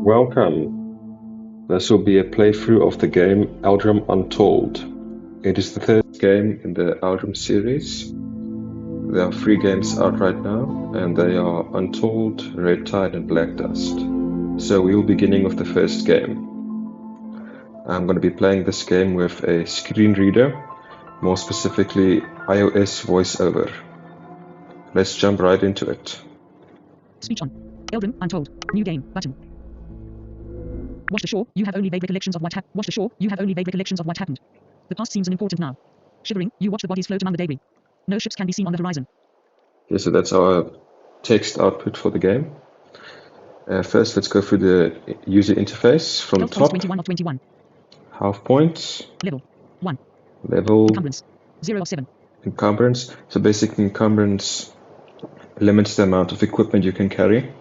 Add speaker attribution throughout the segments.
Speaker 1: Welcome. This will be a playthrough of the game Eldrum Untold. It is the third game in the Eldrum series. There are 3 games out right now, and they are Untold, Red Tide, and Black Dust. So we will be beginning with the first game. I'm going to be playing this game with a screen reader, more specifically iOS voiceover. Let's jump right into it.
Speaker 2: Speech on. Eldrum Untold. New game button. Washed ashore, you have only vague recollections of what happened. Washed ashore, you have only vague recollections of what happened. The past seems unimportant now. Shivering, you watch the bodies float among the debris. No ships can be seen on the horizon.
Speaker 1: Okay, so that's our text output for the game. First, let's go through the user interface from the top.
Speaker 2: 21 of 21.
Speaker 1: Half points.
Speaker 2: Level 1.
Speaker 1: Level.
Speaker 2: Encumbrance 0 of 7.
Speaker 1: Encumbrance. So basically, encumbrance limits the amount of equipment you can carry.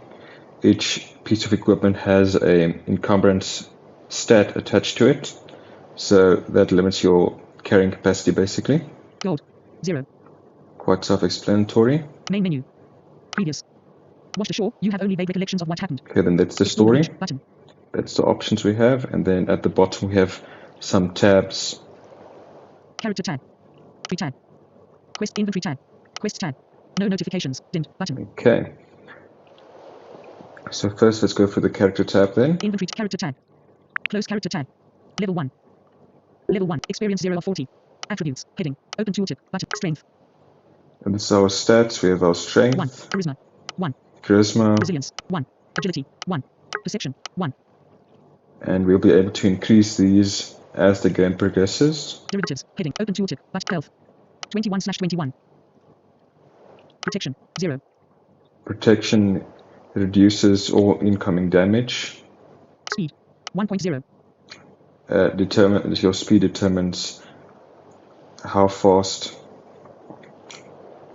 Speaker 1: Each piece of equipment has an encumbrance stat attached to it, so that limits your carrying capacity basically.
Speaker 2: Gold 0.
Speaker 1: Quite self-explanatory.
Speaker 2: Main menu. Previous. Washed ashore, you have only vague recollections of what happened.
Speaker 1: Okay, then that's the story.
Speaker 2: Button.
Speaker 1: That's the options we have, and then at the bottom we have some tabs.
Speaker 2: Character tab. Free tab. Quest inventory tab. Quest tab. No notifications. Dimmed button.
Speaker 1: Okay. So first let's go for the character tab then.
Speaker 2: Inventory character tab. Close character tab. Level 1. Level 1. Experience 0 of 40. Attributes. Heading. Open tooltip. Button. Strength.
Speaker 1: And this is our stats. We have our strength.
Speaker 2: 1. Charisma. 1.
Speaker 1: Charisma.
Speaker 2: Resilience. 1. Agility. 1. Perception. 1.
Speaker 1: And we'll be able to increase these as the game progresses.
Speaker 2: Derivatives. Heading. Open tooltip. But health. 21/21. Protection. 0.
Speaker 1: Protection reduces all incoming damage.
Speaker 2: Speed. 1.0.
Speaker 1: Your speed determines how fast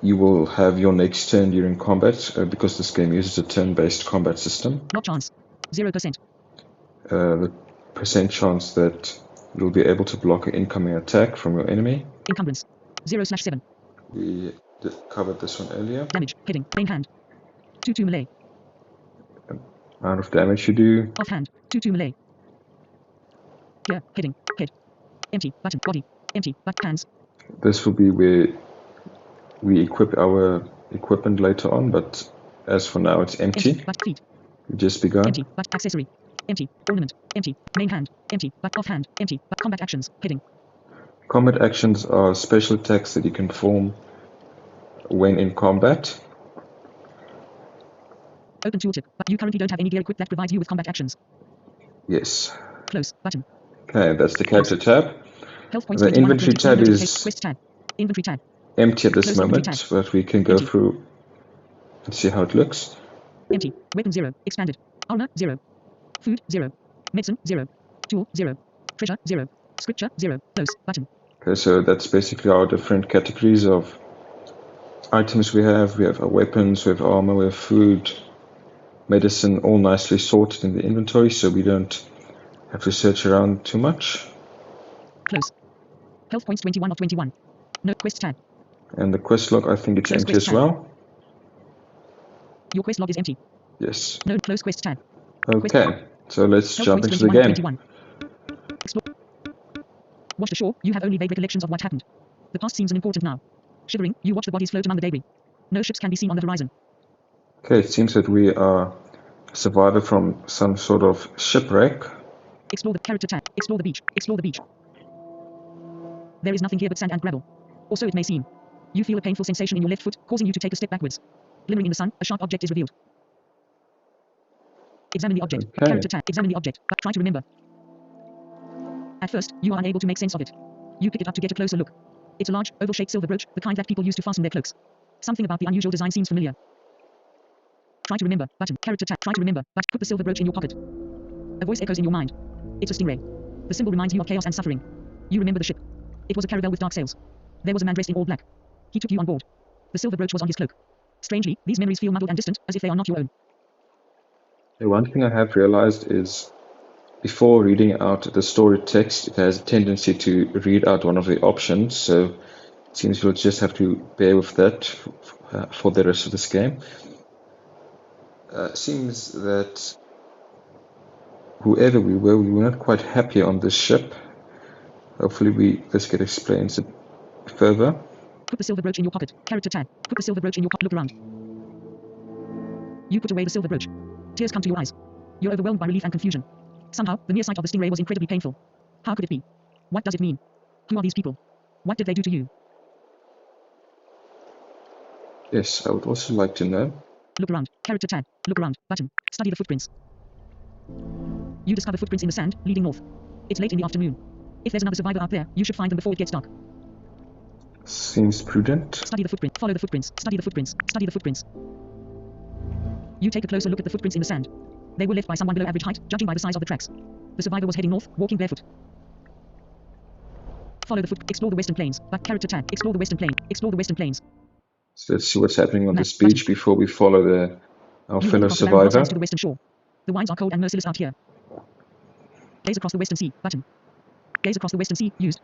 Speaker 1: you will have your next turn during combat, because this game uses a turn-based combat system.
Speaker 2: Not chance. 0%.
Speaker 1: The percent chance that you'll be able to block an incoming attack from your enemy.
Speaker 2: Encumbrance. 0/7.
Speaker 1: We covered this one earlier.
Speaker 2: Damage. Heading. Main hand. 2 melee.
Speaker 1: Amount of damage you do.
Speaker 2: Offhand. 2 melee. Here. Heading. Head. Empty. Button. Body. Empty. But hands.
Speaker 1: This will be where we equip our equipment later on, but as for now it's empty.
Speaker 2: Empty. But feet.
Speaker 1: We just begun.
Speaker 2: Empty. But accessory. Empty. Ornament. Empty. Main hand. Empty. But offhand. Empty. But combat actions. Heading.
Speaker 1: Combat actions are special attacks that you can perform when in combat.
Speaker 2: Open tooltip. But you currently don't have any gear equipped that provides you with combat actions.
Speaker 1: Yes.
Speaker 2: Close. Button.
Speaker 1: Okay, that's the character tab.
Speaker 2: Health points.
Speaker 1: The inventory tab is
Speaker 2: Quest tab. Inventory tab.
Speaker 1: empty at this
Speaker 2: Close
Speaker 1: moment,
Speaker 2: inventory
Speaker 1: but we can go through and see how it looks.
Speaker 2: Empty. Weapon 0. Expanded. Armor 0. Food 0. Medicine 0. Tool 0. Treasure 0. Scripture 0. Close. Button.
Speaker 1: Okay, so that's basically our different categories of items we have. We have our weapons, we have armor, we have food, medicine, all nicely sorted in the inventory, so we don't have to search around too much.
Speaker 2: Close. Health points 21 of 21. No quest tab.
Speaker 1: And the quest log, I think it's
Speaker 2: Close
Speaker 1: empty
Speaker 2: quest
Speaker 1: as
Speaker 2: tab.
Speaker 1: well.
Speaker 2: Your quest log is empty.
Speaker 1: Yes.
Speaker 2: No close quest tab.
Speaker 1: Okay, so let's
Speaker 2: Health
Speaker 1: jump
Speaker 2: points
Speaker 1: into the
Speaker 2: 21 of
Speaker 1: game.
Speaker 2: 21. Explore. Washed ashore, you have only vague recollections of what happened. The past seems unimportant now. Shivering, you watch the bodies float among the debris. No ships can be seen on the horizon.
Speaker 1: Okay, it seems that we are a survivor from some sort of shipwreck.
Speaker 2: Explore the character tab. Explore the beach. Explore the beach. There is nothing here but sand and gravel. Or so it may seem. You feel a painful sensation in your left foot, causing you to take a step backwards. Glimmering in the sun, a sharp object is revealed. Examine the object.
Speaker 1: Okay.
Speaker 2: Character tab. Examine the object, but try to remember. At first, you are unable to make sense of it. You pick it up to get a closer look. It's a large, oval-shaped silver brooch, the kind that people use to fasten their cloaks. Something about the unusual design seems familiar. Try to remember. Button. Character tab. Try to remember, but put the silver brooch in your pocket. A voice echoes in your mind. It's a stingray. The symbol reminds you of chaos and suffering. You remember the ship. It was a caravel with dark sails. There was a man dressed in all black. He took you on board. The silver brooch was on his cloak. Strangely, these memories feel muddled and distant, as if they are not your own.
Speaker 1: The one thing I have realized is before reading out the story text, it has a tendency to read out one of the options, so it seems we'll just have to bear with that for the rest of this game. Seems that whoever we were not quite happy on this ship. Hopefully this get explains it further.
Speaker 2: Put the silver brooch in your pocket. Character tag. Put the silver brooch in your pocket. Look around. You put away the silver brooch. Tears come to your eyes. You're overwhelmed by relief and confusion. Somehow, the mere sight of the stingray was incredibly painful. How could it be? What does it mean? Who are these people? What did they do to you?
Speaker 1: Yes, I would also like to know.
Speaker 2: Look around. Character tag. Look around. Button. Study the footprints. You discover footprints in the sand, leading north. It's late in the afternoon. If there's another survivor out there, you should find them before it gets dark.
Speaker 1: Seems prudent.
Speaker 2: Study the footprint. Follow the footprints. Study the footprints. Study the footprints. You take a closer look at the footprints in the sand. They were left by someone below average height, judging by the size of the tracks. The survivor was heading north, walking barefoot. Follow the foot. Explore the western plains. Back character tag. Explore the western plain. Explore the western plains.
Speaker 1: So let's see what's happening on this beach before we follow our fellow survivor.
Speaker 2: To the western shore. The winds are cold and merciless out here. Gaze across the western sea. Button. Gaze across the western sea. Used.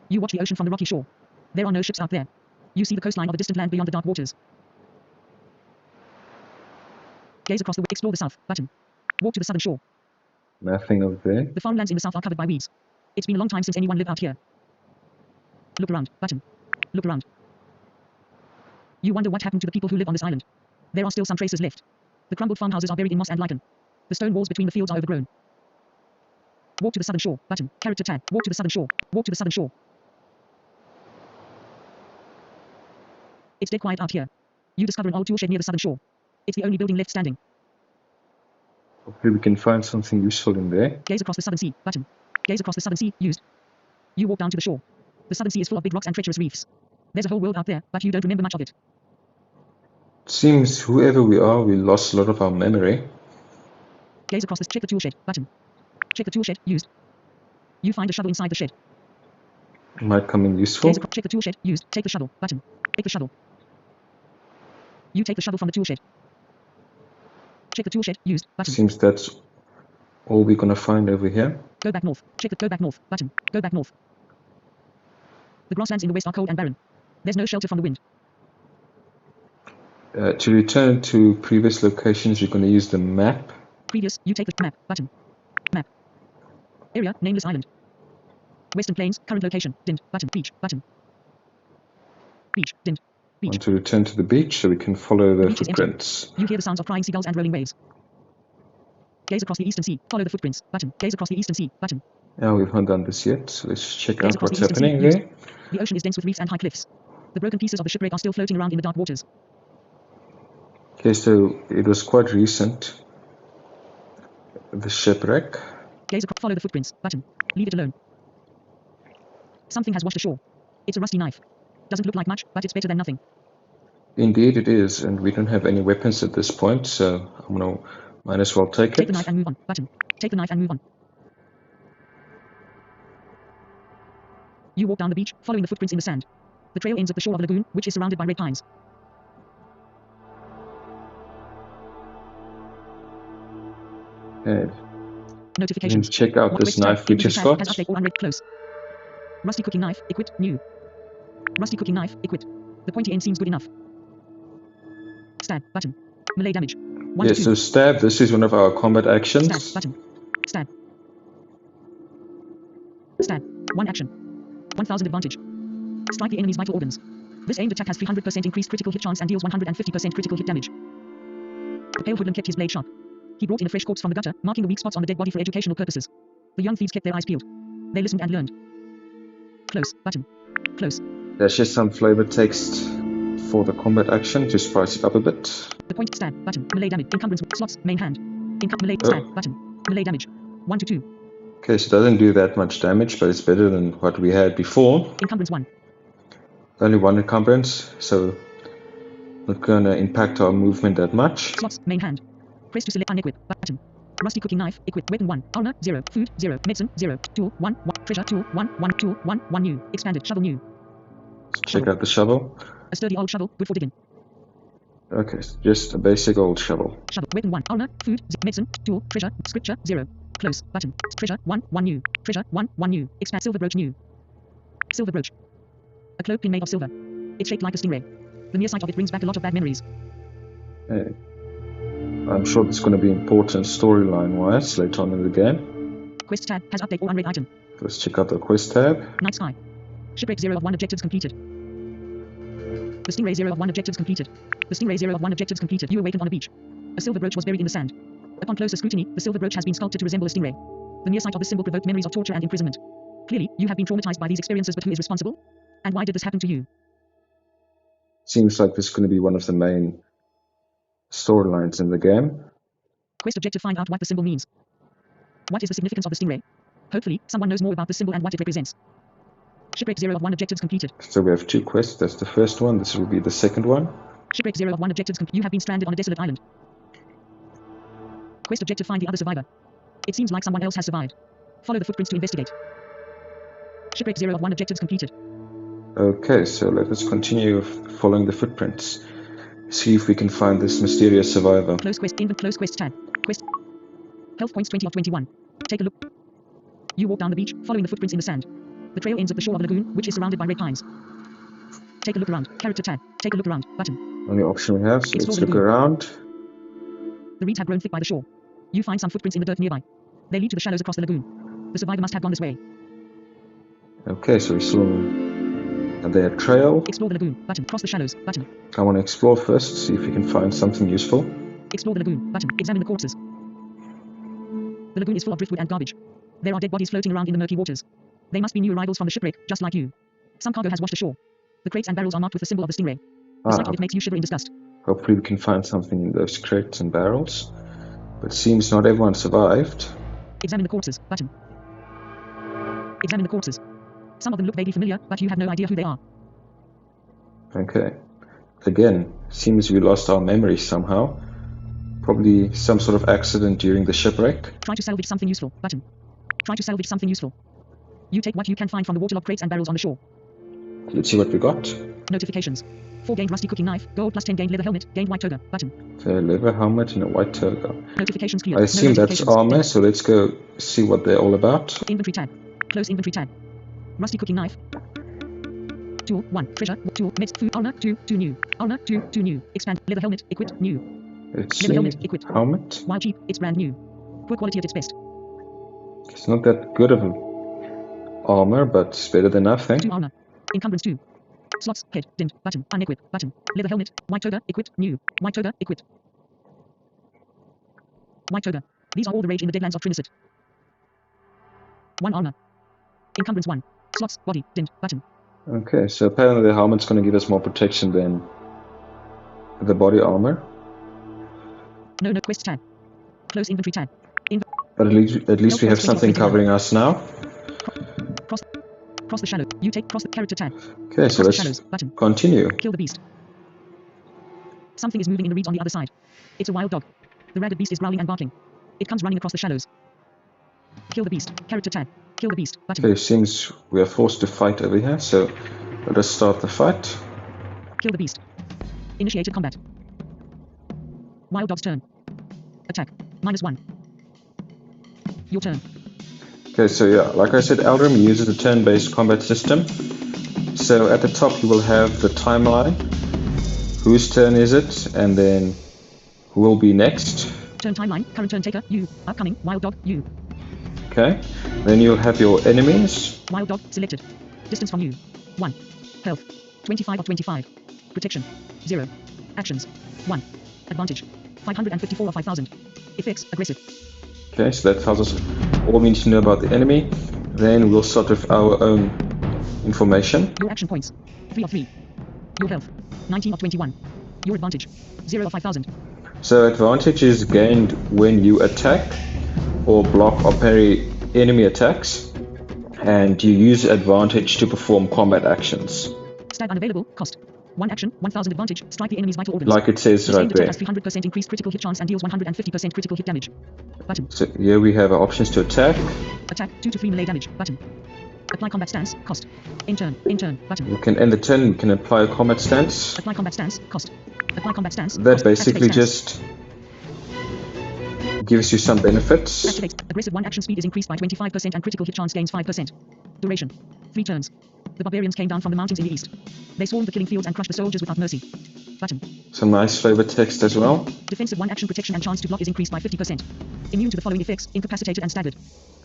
Speaker 2: You watch the ocean from the rocky shore. There are no ships out there. You see the coastline of a distant land beyond the dark waters. Gaze across the explore the south. Button. Walk to the southern shore.
Speaker 1: Nothing over there.
Speaker 2: The farmlands in the south are covered by weeds. It's been a long time since anyone lived out here. Look around. Button. Look around. You wonder what happened to the people who live on this island. There are still some traces left. The crumbled farmhouses are buried in moss and lichen. The stone walls between the fields are overgrown. Walk to the southern shore. Button. Character tag. Walk to the southern shore. Walk to the southern shore. It's dead quiet out here. You discover an old tool shed near the southern shore. It's the only building left standing.
Speaker 1: Hopefully we can find something useful in there.
Speaker 2: Gaze across the southern sea. Button. Gaze across the southern sea. Used. You walk down to the shore. The southern sea is full of big rocks and treacherous reefs. There's a whole world out there, but you don't remember much of it.
Speaker 1: Seems whoever we are, we lost a lot of our memory.
Speaker 2: Gaze across this. Check the tool shed. Button. Check the tool shed. Used. You find a shovel inside the shed.
Speaker 1: Might come in useful.
Speaker 2: Check the tool shed. Used. Take the shovel. Button. Take the shovel. You take the shovel from the tool shed. Check the tool shed. Used. Button.
Speaker 1: Seems that's all we're gonna find over here.
Speaker 2: Go back north. Check the go back north. Button. Go back north. The grasslands in the west are cold and barren. There's no shelter from the wind.
Speaker 1: To return to previous locations, you're gonna use the map.
Speaker 2: Previous. You take the map. Button. Map. Area. Nameless island. Western plains. Current location. Dint. Button. Beach. Button. Beach. Dint. Beach.
Speaker 1: Want to return to the beach so we can follow the
Speaker 2: beach
Speaker 1: footprints.
Speaker 2: You hear the sounds of crying seagulls and rolling waves. Gaze across the eastern sea. Follow the footprints. Button. Gaze across the eastern sea. Button.
Speaker 1: Yeah, we've not done this yet, so let's check
Speaker 2: Gaze
Speaker 1: out
Speaker 2: across
Speaker 1: what's
Speaker 2: the eastern
Speaker 1: happening
Speaker 2: sea.
Speaker 1: there.
Speaker 2: The ocean is dense with reefs and high cliffs. The broken pieces of the shipwreck are still floating around in the dark waters.
Speaker 1: Okay, so it was quite recent. The shipwreck.
Speaker 2: Gaze across. Follow the footprints. Button. Leave it alone. Something has washed ashore. It's a rusty knife. Doesn't look like much, but it's better than nothing.
Speaker 1: Indeed it is, and we don't have any weapons at this point, so I'm gonna might as well take it.
Speaker 2: Take the knife and move on. Button. Take the knife and move on. You walk down the beach, following the footprints in the sand. The trail ends at the shore of a lagoon, which is surrounded by red pines.
Speaker 1: Okay.
Speaker 2: Notifications.
Speaker 1: Check out this knife we just got.
Speaker 2: Has update or unread close. Rusty cooking knife, equipped, new. Rusty cooking knife, equipped. The pointy end seems good enough. Stab, button. Melee damage. 1
Speaker 1: Yes,
Speaker 2: to 2.
Speaker 1: so stab, this is one of our combat actions.
Speaker 2: Stab, button. Stab. Stab. 1 action. 1000 advantage. Strike the enemy's vital organs. This aimed attack has 300% increased critical hit chance and deals 150% critical hit damage. The pale hoodlum kept his blade sharp. He brought in a fresh corpse from the gutter, marking the weak spots on the dead body for educational purposes. The young thieves kept their eyes peeled. They listened and learned. Close, button. Close.
Speaker 1: There's just some flavor text for the combat action to spice it up a bit.
Speaker 2: The point, stab, button, melee damage, encumbrance, slots, main hand. Melee, stab, button, melee damage. 1 to 2.
Speaker 1: Okay, so it doesn't do that much damage, but it's better than what we had before.
Speaker 2: Encumbrance 1.
Speaker 1: Only 1 encumbrance, so not gonna impact our movement that much.
Speaker 2: Slots, main hand. Press to select unequip, button. Rusty cooking knife, equip, weapon 1, armor 0, food 0, medicine 0, tool 1, 1, treasure tool 1, 1, tool 1, 1 new, expanded, shovel new.
Speaker 1: Let's check out the shovel.
Speaker 2: A sturdy old shovel, good for digging.
Speaker 1: Okay, so just a basic old shovel.
Speaker 2: Shovel, weapon 1, armor, food, medicine, tool, treasure, scripture 0. Close, button, treasure 1, 1 new, treasure 1, 1 new, expand, silver brooch new. Silver brooch. A cloak pin made of silver. It's shaped like a stingray. The mere sight of it brings back a lot of bad memories.
Speaker 1: Hey. I'm sure it's going to be important storyline-wise later on in the game.
Speaker 2: Quest tab has update or unread item.
Speaker 1: Let's check out the quest tab.
Speaker 2: Night sky. Shipwreck 0 of 1 objectives completed. The Stingray 0 of 1 objectives completed. The Stingray 0 of 1 objectives completed. You awakened on a beach. A silver brooch was buried in the sand. Upon closer scrutiny, the silver brooch has been sculpted to resemble a stingray. The mere sight of this symbol provoked memories of torture and imprisonment. Clearly, you have been traumatized by these experiences, but who is responsible? And why did this happen to you?
Speaker 1: Seems like this is going to be one of the main storylines in the game.
Speaker 2: Quest objective: find out what the symbol means. What is the significance of the stingray? Hopefully, someone knows more about the symbol and what it represents. Shipwreck 0 of 1 objectives completed.
Speaker 1: So we have 2 quests. That's the first one. This will be the second one.
Speaker 2: Shipwreck 0 of 1 objectives completed. You have been stranded on a desolate island. Quest objective: find the other survivor. It seems like someone else has survived. Follow the footprints to investigate. Shipwreck 0 of 1 objectives completed.
Speaker 1: Okay, so let us continue following the footprints. See if we can find this mysterious survivor.
Speaker 2: Close quest. Close quest tab. Quest. Health points 20 of 21. Take a look. You walk down the beach, following the footprints in the sand. The trail ends at the shore of a lagoon, which is surrounded by red pines. Take a look around. Character tab. Take a look around. Button.
Speaker 1: Only option we have, so
Speaker 2: Explore
Speaker 1: let's
Speaker 2: the
Speaker 1: look
Speaker 2: lagoon.
Speaker 1: around.
Speaker 2: The reeds have grown thick by the shore. You find some footprints in the dirt nearby. They lead to the shallows across the lagoon. The survivor must have gone this way.
Speaker 1: Okay, so we saw their trail.
Speaker 2: Explore the lagoon. Button. Cross the shallows. Button.
Speaker 1: I want to explore first, see if we can find something useful.
Speaker 2: Explore the lagoon. Button. Examine the corpses. The lagoon is full of driftwood and garbage. There are dead bodies floating around in the murky waters. They must be new arrivals from the shipwreck, just like you. Some cargo has washed ashore. The crates and barrels are marked with the symbol of the stingray. The sight of it makes you shiver in disgust.
Speaker 1: Hopefully we can find something in those crates and barrels. But seems not everyone survived.
Speaker 2: Examine the corpses. Button. Examine the corpses. Some of them look vaguely familiar, but you have no idea who they are.
Speaker 1: Okay. Again, seems we lost our memory somehow. Probably some sort of accident during the shipwreck.
Speaker 2: Try to salvage something useful. Button. Try to salvage something useful. You take what you can find from the waterlogged crates and barrels on the shore.
Speaker 1: Let's see what we got.
Speaker 2: Notifications. 4 gained rusty cooking knife, gold plus 10 gained leather helmet, gained white toga. Button.
Speaker 1: The leather helmet and a white toga.
Speaker 2: Notifications cleared.
Speaker 1: I assume that's armor, so let's go see what they're all about.
Speaker 2: Inventory tab. Close inventory tab. Rusty cooking knife. Tool 1. Treasure. Tool. Mixed food. Armor 2. 2 new. Armor 2. 2 new. Expand. Leather helmet. Equipped. New.
Speaker 1: Let's
Speaker 2: Leather
Speaker 1: see.
Speaker 2: helmet. Equipped.
Speaker 1: Helmet.
Speaker 2: While cheap, it's brand new. Poor quality at its best.
Speaker 1: It's not that good of armor, but it's better than nothing.
Speaker 2: 2 armor. Encumbrance 2. Slots. Head. Dimmed. Button. Unequip. Button. Leather helmet. White toga. Equipped. New. White toga. Equipped. White toga. These are all the rage in the deadlands of Trinisit. 1 armor. Encumbrance 1. Slots. Body. Dimmed. Button.
Speaker 1: Okay, so apparently the helmet's going to give us more protection than the body armor.
Speaker 2: No quest tab. Close inventory tab.
Speaker 1: But at least we have something covering us now.
Speaker 2: Cross the shadow. You take cross the character tab.
Speaker 1: Okay, so let's
Speaker 2: shadows. Button.
Speaker 1: continue.
Speaker 2: Kill the beast. Something is moving in the reeds on the other side. It's a wild dog. The ragged beast is growling and barking. It comes running across the shallows. Kill the beast. Character tab. Kill the beast. Button.
Speaker 1: Okay, seems we are forced to fight over here, so let us start the fight.
Speaker 2: Kill the beast. Initiated combat. Wild dog's turn. Attack. -1. Your turn.
Speaker 1: Okay, so yeah, like I said, Eldrum uses a turn-based combat system. So at the top you will have the timeline. Whose turn is it? And then who will be next?
Speaker 2: Turn timeline. Current turn taker. You. Upcoming. Wild dog. You.
Speaker 1: Okay. Then you'll have your enemies.
Speaker 2: Wild dog. Selected. Distance from you. 1. Health. 25 of 25. Protection. 0. Actions. 1. Advantage. 554 of 5000. Effects. Aggressive.
Speaker 1: Okay, so that tells us all we need to know about the enemy. Then we'll start with our own information.
Speaker 2: Your action points. 3 of 3. Your health. 19 of 21. Your advantage. 0 of 5000.
Speaker 1: So advantage is gained when you attack or block or parry enemy attacks. And you use advantage to perform combat actions.
Speaker 2: Stat unavailable. Cost. 1 action, 1000 advantage. Strike the enemy's vital organs.
Speaker 1: Like it says right there.
Speaker 2: Has 300% increased critical hit chance and deals 150% critical hit damage. Button.
Speaker 1: So here we have our options to attack.
Speaker 2: Attack 2 to 3 melee damage. Button. Apply combat stance. Cost. In turn. Button.
Speaker 1: You can end the turn. You can apply a combat stance.
Speaker 2: Apply combat stance. Cost. Apply combat stance.
Speaker 1: That
Speaker 2: cost.
Speaker 1: basically
Speaker 2: Activate
Speaker 1: just gives you some benefits.
Speaker 2: Activate. Aggressive 1 action speed is increased by 25% and critical hit chance gains 5%. Duration. 3 turns. The barbarians came down from the mountains in the east. They swarmed the killing fields and crushed the soldiers without mercy. button.
Speaker 1: Some nice flavor text as well.
Speaker 2: Defensive 1 action protection and chance to block is increased by 50%. Immune to the following effects, incapacitated and staggered.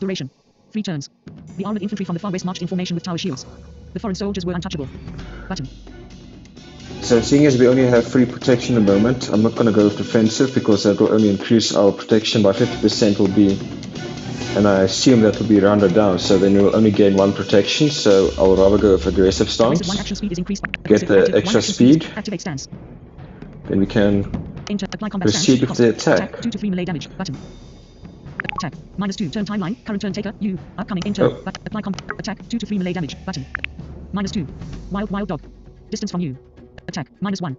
Speaker 2: Duration 3 turns. The armored infantry from the far west marched in formation with tower shields. The foreign soldiers were untouchable. Button.
Speaker 1: So seeing as we only have 3 protection at the moment, I'm not going to go with defensive because that will only increase our protection by 50% will be, and I assume that will be rounded down, so then we'll only gain 1 protection, so I'll rather go with aggressive stance.
Speaker 2: Aggressive 1 action speed is increased.
Speaker 1: Get the
Speaker 2: Active,
Speaker 1: extra
Speaker 2: 1 action
Speaker 1: speed.
Speaker 2: Activate stance.
Speaker 1: Then we can
Speaker 2: Enter, apply combat
Speaker 1: proceed
Speaker 2: stance.
Speaker 1: with the attack.
Speaker 2: 2 to 3 melee damage. Button. Attack. -2. Turn timeline. Current turn taker. You. Upcoming. Enter.
Speaker 1: Oh.
Speaker 2: But apply attack. 2 to 3 melee damage. Button. -2. Wild dog. Distance from you. Attack. -1.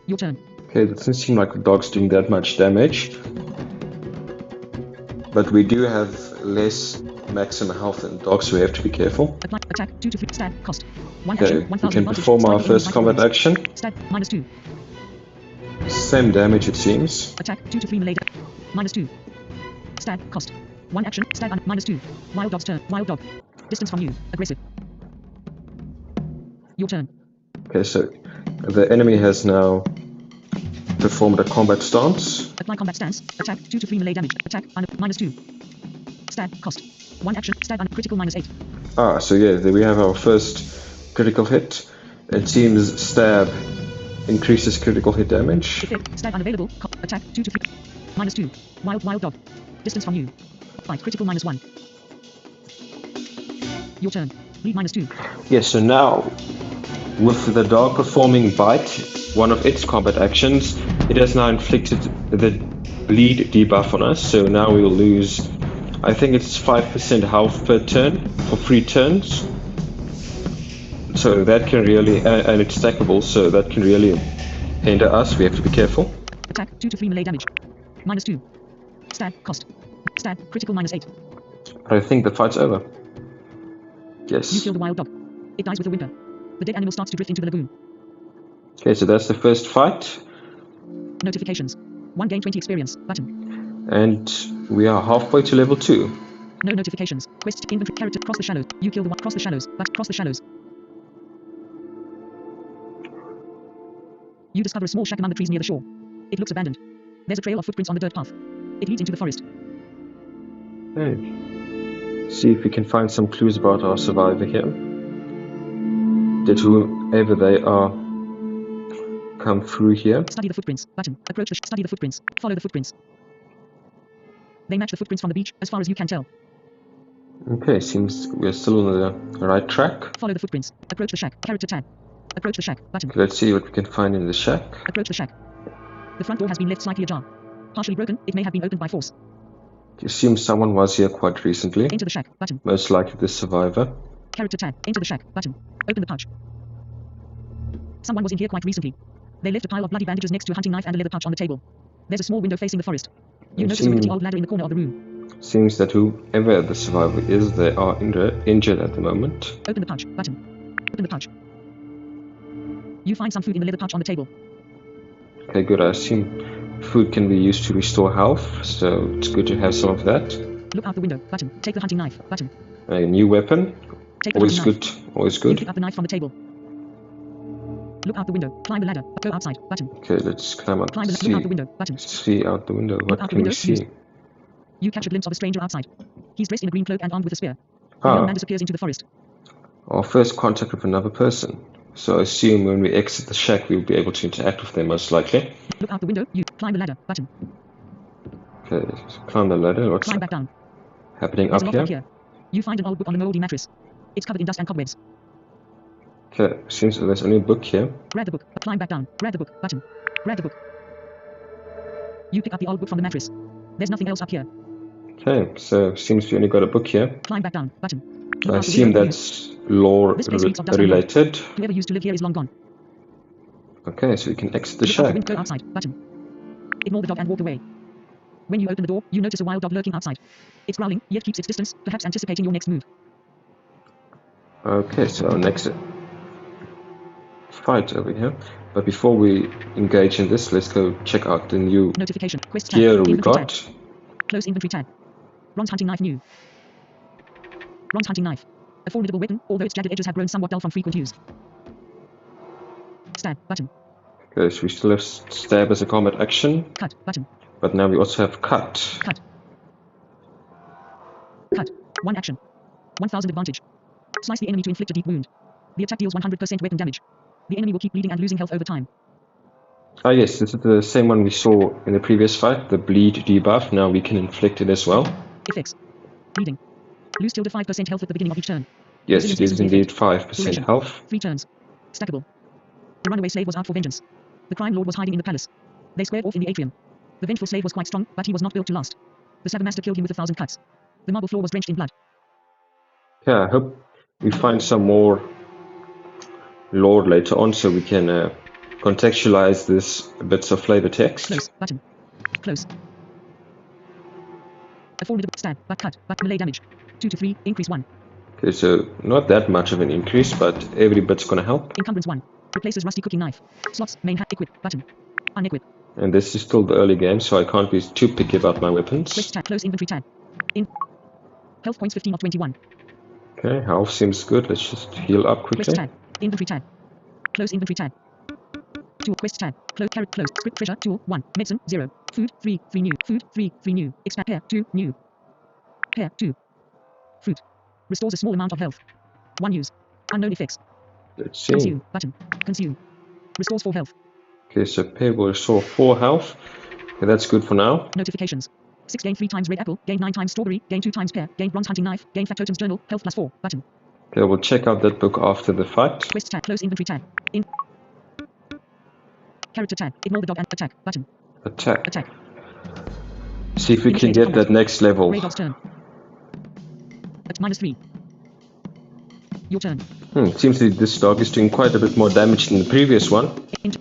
Speaker 2: Your turn.
Speaker 1: Okay, that doesn't seem like the dog's doing that much damage. But we do have less maximum health than dogs, so we have to be careful.
Speaker 2: Apply attack. 2 to 3. Stab. Cost. 1
Speaker 1: Okay,
Speaker 2: action.
Speaker 1: we
Speaker 2: 1000
Speaker 1: can
Speaker 2: advantage.
Speaker 1: perform our
Speaker 2: Slightly
Speaker 1: first
Speaker 2: enemy
Speaker 1: combat
Speaker 2: fight
Speaker 1: action.
Speaker 2: Stab. -2.
Speaker 1: Same damage it seems.
Speaker 2: Attack. 2 to 3 melee. -2. Stab. Cost. 1 action. Stab. -2. Wild dog's turn. Wild dog. Distance from you. Aggressive. Your turn.
Speaker 1: Okay, so the enemy has now performed a combat stance.
Speaker 2: Apply combat stance. Attack. 2 to 3 melee damage. Attack. -2. Stab. Cost. 1 action. Stab. Critical -8.
Speaker 1: Ah, so yeah, there we have our first critical hit. It seems stab increases critical hit damage.
Speaker 2: Effect. Stab unavailable. Attack. 2 to 3. -2. Wild dog. Distance from you. Fight. Critical -1. Your turn. Bleed -2.
Speaker 1: Yes, so now with the dog performing bite, one of its combat actions, it has now inflicted the bleed debuff on us. So now we will lose, I think it's 5% health per turn for 3 turns. So that can really, and it's stackable, so that can really hinder us. We have to be careful.
Speaker 2: Attack. 2 to 3 melee damage. -2. Stab. Cost. Stab. Critical -8.
Speaker 1: I think the fight's over.
Speaker 2: You
Speaker 1: Yes.
Speaker 2: kill the wild dog. It dies with a whimper. The dead animal starts to drift into the lagoon.
Speaker 1: Okay, so that's the first fight.
Speaker 2: Notifications. 1 gain 20 experience. Button.
Speaker 1: And we are halfway to level 2.
Speaker 2: No notifications. Quest inventory character cross the shadows. You kill the one cross the shadows. But cross the shadows. You discover a small shack among the trees near the shore. It looks abandoned. There's a trail of footprints on the dirt path. It leads into the forest.
Speaker 1: Okay. See if we can find some clues about our survivor here. Did whoever they are come through here?
Speaker 2: Study the footprints. Button. Approach the study the footprints. Follow the footprints. They match the footprints from the beach, as far as you can tell.
Speaker 1: Okay, seems we're still on the right track.
Speaker 2: Follow the footprints. Approach the shack. Character tab. Approach the shack. Button.
Speaker 1: Okay, let's see what we can find in the shack.
Speaker 2: Approach the shack. The front door has been left slightly ajar. Partially broken, it may have been opened by force.
Speaker 1: You assume someone was here quite recently.
Speaker 2: Enter the shack. Button.
Speaker 1: Most likely the survivor.
Speaker 2: Character tab. Enter the shack. Button. Open the pouch. Someone was in here quite recently. They left a pile of bloody bandages next to a hunting knife and a leather pouch on the table. There's a small window facing the forest. You notice a rickety old ladder in the corner of the room.
Speaker 1: Seems that whoever the survivor is, they are injured at the moment.
Speaker 2: Open the pouch. Button. Open the pouch. You find some food in the leather pouch on the table.
Speaker 1: Okay, good. I assume food can be used to restore health, so it's good to have some of that.
Speaker 2: Look out the window. Button. Take the hunting knife. Button.
Speaker 1: A new weapon.
Speaker 2: Take the
Speaker 1: Always
Speaker 2: hunting
Speaker 1: good.
Speaker 2: knife.
Speaker 1: Always
Speaker 2: You
Speaker 1: good.
Speaker 2: pick up the knife from the table. Look out the window. Climb the ladder. Go outside. Button.
Speaker 1: Okay, let's climb up.
Speaker 2: Climb the look out the window. Button.
Speaker 1: See out the window. What
Speaker 2: out the
Speaker 1: can we
Speaker 2: window,
Speaker 1: see?
Speaker 2: You catch a glimpse of a stranger outside. He's dressed in a green cloak and armed with a spear. The young man
Speaker 1: Ah,
Speaker 2: disappears into the forest.
Speaker 1: our first contact with another person. So I assume when we exit the shack, we'll be able to interact with them most likely.
Speaker 2: Look out the window. You climb the ladder. Button.
Speaker 1: Okay, so climb the ladder. What's
Speaker 2: Climb back down.
Speaker 1: happening
Speaker 2: There's
Speaker 1: up
Speaker 2: a lock
Speaker 1: here?
Speaker 2: up here. You find an old book on the moldy mattress. It's covered in dust and cobwebs.
Speaker 1: Okay, seems that there's only a book here.
Speaker 2: Grab the book. Climb back down. Grab the book. Button. Grab the book. You pick up the old book from the mattress. There's nothing else up here.
Speaker 1: Okay, so seems we only got a book here.
Speaker 2: Climb back down. Button.
Speaker 1: I
Speaker 2: Look out the
Speaker 1: assume
Speaker 2: window.
Speaker 1: that's lore
Speaker 2: This place reeks of dust and
Speaker 1: related.
Speaker 2: Whoever used to live here is long gone.
Speaker 1: Okay, so we can exit the
Speaker 2: Look out the
Speaker 1: shack.
Speaker 2: window. Go outside. Button. Ignore the dog and walk away. When you open the door, you notice a wild dog lurking outside. It's growling, yet keeps its distance, perhaps anticipating your next move.
Speaker 1: Okay, so our next fight over here. But before we engage in this, let's go check out the new
Speaker 2: Notification. Quest tab.
Speaker 1: gear we
Speaker 2: Inventory
Speaker 1: got.
Speaker 2: tab. Close inventory tab. Bronze hunting knife new. Bronze hunting knife. A formidable weapon, although its jagged edges have grown somewhat dull from frequent use. Stab button.
Speaker 1: Okay, so we still have stab as a combat action,
Speaker 2: Cut button.
Speaker 1: but now we also have cut.
Speaker 2: Cut. Cut. 1 action. 1000 advantage. Slice the enemy to inflict a deep wound. The attack deals 100% weapon damage. The enemy will keep bleeding and losing health over time.
Speaker 1: Ah yes, this is the same one we saw in the previous fight, the bleed debuff. Now we can inflict it as well.
Speaker 2: Effects. Bleeding. Lose tilde 5% health at the beginning of each turn.
Speaker 1: Yes,
Speaker 2: Resilience
Speaker 1: it is
Speaker 2: recently
Speaker 1: indeed
Speaker 2: effect.
Speaker 1: 5%
Speaker 2: Duration.
Speaker 1: health.
Speaker 2: 3 turns. Stackable. The runaway slave was out for vengeance. The crime lord was hiding in the palace. They squared off in the atrium. The vengeful slave was quite strong, but he was not built to last. The Slabber Master killed him with 1,000 cuts. The marble floor was drenched in blood.
Speaker 1: Yeah, I hope we find some more lore later on so we can contextualize this bits of flavor text.
Speaker 2: Close button. Close. A formidable stab, but cut, but melee damage. 2 to 3, increase 1.
Speaker 1: Okay, so not that much of an increase, but every bit's gonna help.
Speaker 2: Encumbrance 1. Replaces rusty cooking knife. Slots, main hat, equip, button. Unequip.
Speaker 1: And this is still the early game, so I can't be too picky about my weapons.
Speaker 2: Quest tab, close inventory tab. In. Health points 15 of 21.
Speaker 1: Okay, health seems good. Let's just heal up quickly.
Speaker 2: Quest tab. Inventory tab. Close inventory tab. Tool quest tab. Close carrot closed. Script treasure tool 1. Medicine 0. Food 3 3 new. Food 3 3 new. Expand pair 2 new. Pair 2. Fruit. Restores a small amount of health. 1 use. Unknown effects.
Speaker 1: Let's see.
Speaker 2: Consume button. Consume. Restores 4 health.
Speaker 1: Okay, so pair will restore 4 health. Okay, that's good for now.
Speaker 2: Notifications. 6 gain 3 times red apple, gain 9 times strawberry, gain 2 times pear, gain bronze hunting knife, gain factotum's journal, health plus 4, button.
Speaker 1: Okay, we'll check out that book after the fight.
Speaker 2: Quest tab, close inventory tab. In. Character tab, ignore the dog and attack, button.
Speaker 1: Attack.
Speaker 2: Attack.
Speaker 1: See if we can get that next level.
Speaker 2: Grey dog's turn. At -3. Your turn.
Speaker 1: Seems that this dog is doing quite a bit more damage than the previous one.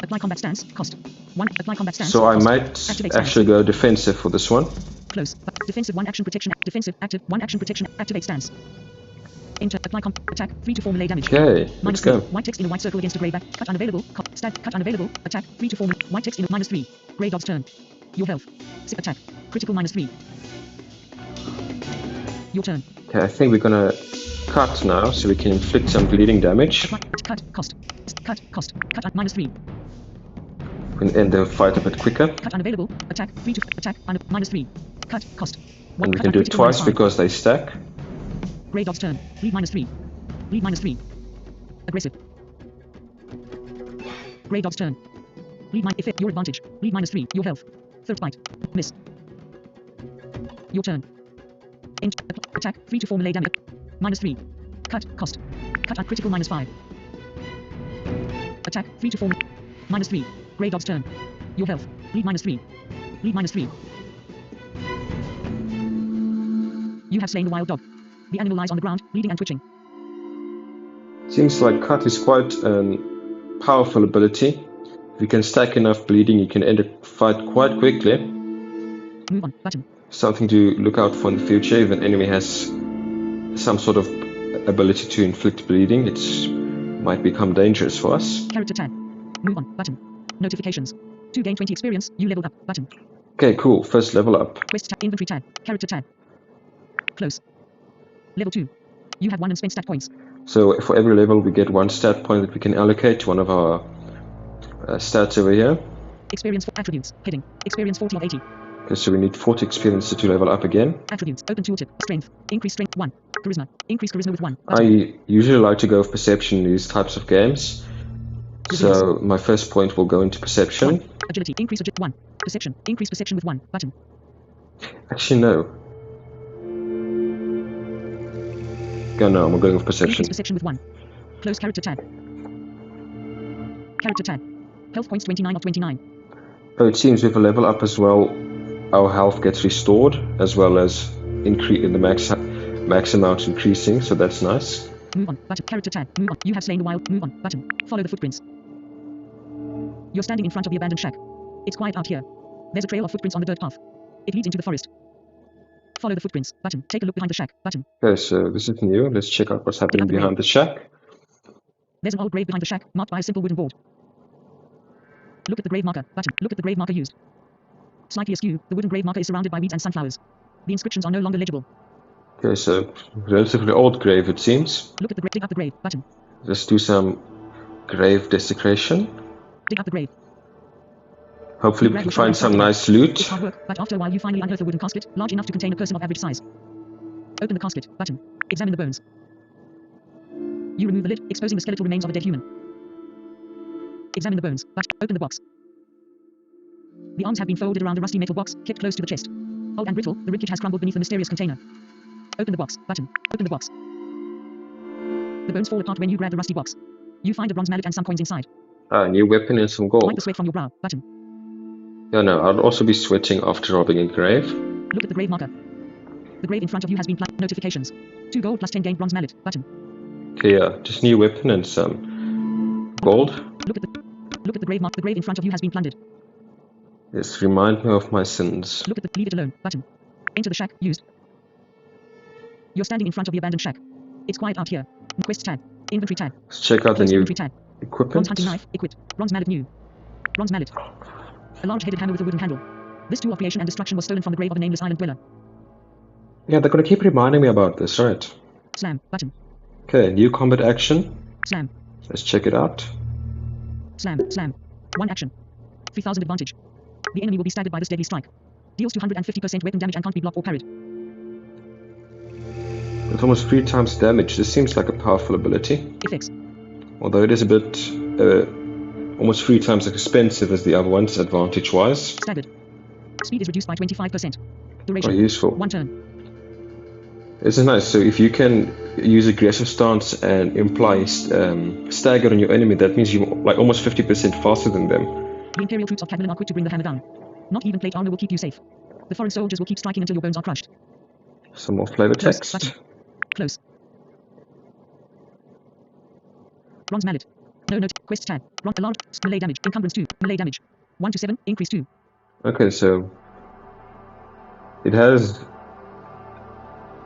Speaker 2: Apply combat stance, cost 1. Apply combat stance.
Speaker 1: So I
Speaker 2: cost.
Speaker 1: might
Speaker 2: Activate
Speaker 1: actually
Speaker 2: stance.
Speaker 1: go defensive for this one.
Speaker 2: Close. Defensive 1 action protection. Defensive active 1 action protection. Activate stance. Enter. Apply attack 3 to 4 melee damage.
Speaker 1: Okay, let's
Speaker 2: -3.
Speaker 1: go.
Speaker 2: White text in a white circle against a grey back. Cut unavailable. Stab. Cut unavailable. Attack 3 to 4. White text in a -3. Grey dog's turn. Your health. Sip attack. Critical -3. Your turn.
Speaker 1: Okay, I think we're gonna cut now so we can inflict some bleeding damage.
Speaker 2: Apply, cut cost. Cut cost. Cut at -3.
Speaker 1: We can end the fight a bit quicker.
Speaker 2: Cut unavailable. Attack 3 to attack -3. Cut cost.
Speaker 1: And we
Speaker 2: cut
Speaker 1: can
Speaker 2: at
Speaker 1: do it
Speaker 2: critical
Speaker 1: twice
Speaker 2: -5.
Speaker 1: because they stack.
Speaker 2: Grey dog's turn. Bleed -3. Bleed -3. Aggressive. Grey dog's turn. Bleed effect your advantage. Bleed -3. Your health. Third bite. Miss. Your turn. Attack 3 to 4 melee damage. -3. Cut cost. Cut at critical -5. Attack 3 to 4 -3. Grey dog's turn. Your health. Bleed -3. Bleed -3. You have slain the wild dog. The animal lies on the ground, bleeding and twitching.
Speaker 1: Seems like cut is quite a powerful ability. If you can stack enough bleeding, you can end a fight quite quickly.
Speaker 2: Move on button.
Speaker 1: Something to look out for in the future. If an enemy has some sort of ability to inflict bleeding, it might become dangerous for us.
Speaker 2: Character tab. Move on button. Notifications. 2 gain 20 experience. You leveled up button.
Speaker 1: Okay, cool. First level up.
Speaker 2: Quest tab. Inventory tab. Character tab. Close. Level 2. You have 1 unspent stat points.
Speaker 1: So for every level, we get 1 stat point that we can allocate to one of our stats over here.
Speaker 2: Experience for attributes. Heading. Experience 40 of 80.
Speaker 1: Okay, so we need 40 experience to level up again.
Speaker 2: Attributes. Open tooltip. Strength. Increase strength 1. Charisma. Increase charisma with 1.
Speaker 1: I usually like to go with perception in these types of games. So my first point will go into perception.
Speaker 2: 1. Agility. Increase agility 1. Perception. Increase perception with 1. Button.
Speaker 1: Actually, no. No, I'm going with perception.
Speaker 2: Increase perception with 1. Close character tab. Character tab. Health points 29 of 29.
Speaker 1: Oh, it seems with a level up as well, our health gets restored, as well as the max amount increasing, so that's nice.
Speaker 2: Move on. Button. Character tab. Move on. You have slain the wild. Move on. Button. Follow the footprints. You're standing in front of the abandoned shack. It's quiet out here. There's a trail of footprints on the dirt path. It leads into the forest. Follow the footprints. Button. Take a look behind the shack. Button.
Speaker 1: Okay, so this is new. Let's check out what's happening behind the shack.
Speaker 2: There's an old grave behind the shack, marked by a simple wooden board. Look at the grave marker. Button. Look at the grave marker used. Slightly askew, the wooden grave marker is surrounded by weeds and sunflowers. The inscriptions are no longer legible.
Speaker 1: Okay, so relatively old grave it seems.
Speaker 2: Look at the grave. Dig up the grave. Button.
Speaker 1: Let's do some grave desecration.
Speaker 2: Dig up the grave.
Speaker 1: Hopefully we
Speaker 2: Grab
Speaker 1: can
Speaker 2: your shovel
Speaker 1: find
Speaker 2: and start
Speaker 1: some
Speaker 2: digging.
Speaker 1: nice loot.
Speaker 2: It's hard work, but after a while you finally unearth a wooden casket, large enough to contain a person of average size. Open the casket, button. Examine the bones. You remove the lid, exposing the skeletal remains of a dead human. Examine the bones, but open the box. The arms have been folded around a rusty metal box, kept close to the chest. Old and brittle, the ribcage has crumbled beneath the mysterious container. Open the box, button. Open the box. The bones fall apart when you grab the rusty box. You find a bronze mallet and some coins inside.
Speaker 1: Ah, new weapon and some
Speaker 2: Wipe
Speaker 1: gold.
Speaker 2: the sweat from your brow, button.
Speaker 1: Yeah, no, I'd also be sweating after robbing a grave.
Speaker 2: Look at the grave marker. The grave in front of you has been plugged. Notifications. 2 gold plus 10 gained bronze mallet, button.
Speaker 1: Okay, yeah, just new weapon and some gold.
Speaker 2: Look at the grave mark. The grave in front of you has been plundered.
Speaker 1: Yes, remind me of my sins.
Speaker 2: Look at the leave it alone, button. Enter the shack, used. You're standing in front of the abandoned shack. It's quiet out here. Quest tab. Inventory tab.
Speaker 1: Let's check out the
Speaker 2: Close
Speaker 1: new
Speaker 2: inventory tab. Bronze
Speaker 1: equipment.
Speaker 2: hunting knife, equipped. Bronze mallet new. Bronze mallet. A large-headed hammer with a wooden handle. This tool of creation and destruction was stolen from the grave of a nameless island dweller.
Speaker 1: Yeah, they're gonna keep reminding me about this, right?
Speaker 2: Slam, button.
Speaker 1: Okay, new combat action.
Speaker 2: Slam,
Speaker 1: Let's check it out.
Speaker 2: slam, slam. 1 action. 3000 advantage. The enemy will be staggered by this deadly strike. Deals 250% weapon damage and can't be blocked or parried.
Speaker 1: With almost 3 times damage, this seems like a powerful ability.
Speaker 2: Effects.
Speaker 1: Although it is a bit, almost 3 times as expensive as the other ones, advantage-wise.
Speaker 2: Staggered. Speed is reduced by 25%.
Speaker 1: Quite
Speaker 2: Duration.
Speaker 1: useful.
Speaker 2: 1 turn.
Speaker 1: This is nice. So if you can use aggressive stance and imply stagger on your enemy, that means you're like almost 50% faster than them.
Speaker 2: The Imperial troops of Cadmelan are quick to bring the hammer down. Not even plate armor will keep you safe. The foreign soldiers will keep striking until your bones are crushed.
Speaker 1: Some more flavor
Speaker 2: Close,
Speaker 1: text.
Speaker 2: button. Close. Bronze mallet. No note. Quest tab. Alarm. Melee damage. Encumbrance 2. Melee damage. 1 to 7. Increase 2.
Speaker 1: Okay, so it has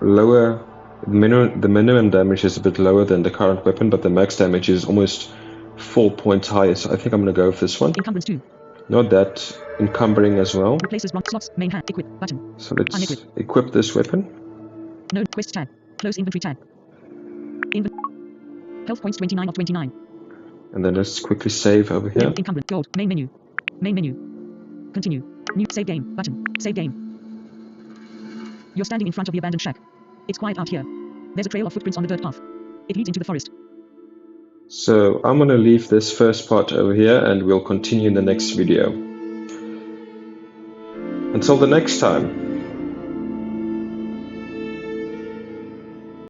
Speaker 1: lower the minimum damage is a bit lower than the current weapon, but the max damage is almost 4 points higher. So I think I'm gonna go with this one.
Speaker 2: Encumbrance 2.
Speaker 1: Not that encumbering as well.
Speaker 2: Replaces bronze slots. Main hand. Equip. Button.
Speaker 1: So let's
Speaker 2: Unequip.
Speaker 1: equip this weapon.
Speaker 2: No. Quest tab. Close inventory tab. Health points 29 of 29.
Speaker 1: And then let's quickly save over here.
Speaker 2: Encumbrance. Gold. Main menu. Main menu. Continue. New. Save game. Button. Save game. You're standing in front of the abandoned shack. It's quiet out here. There's a trail of footprints on the dirt path. It leads into the forest.
Speaker 1: So I'm gonna leave this first part over here and we'll continue in the next video. Until the next time.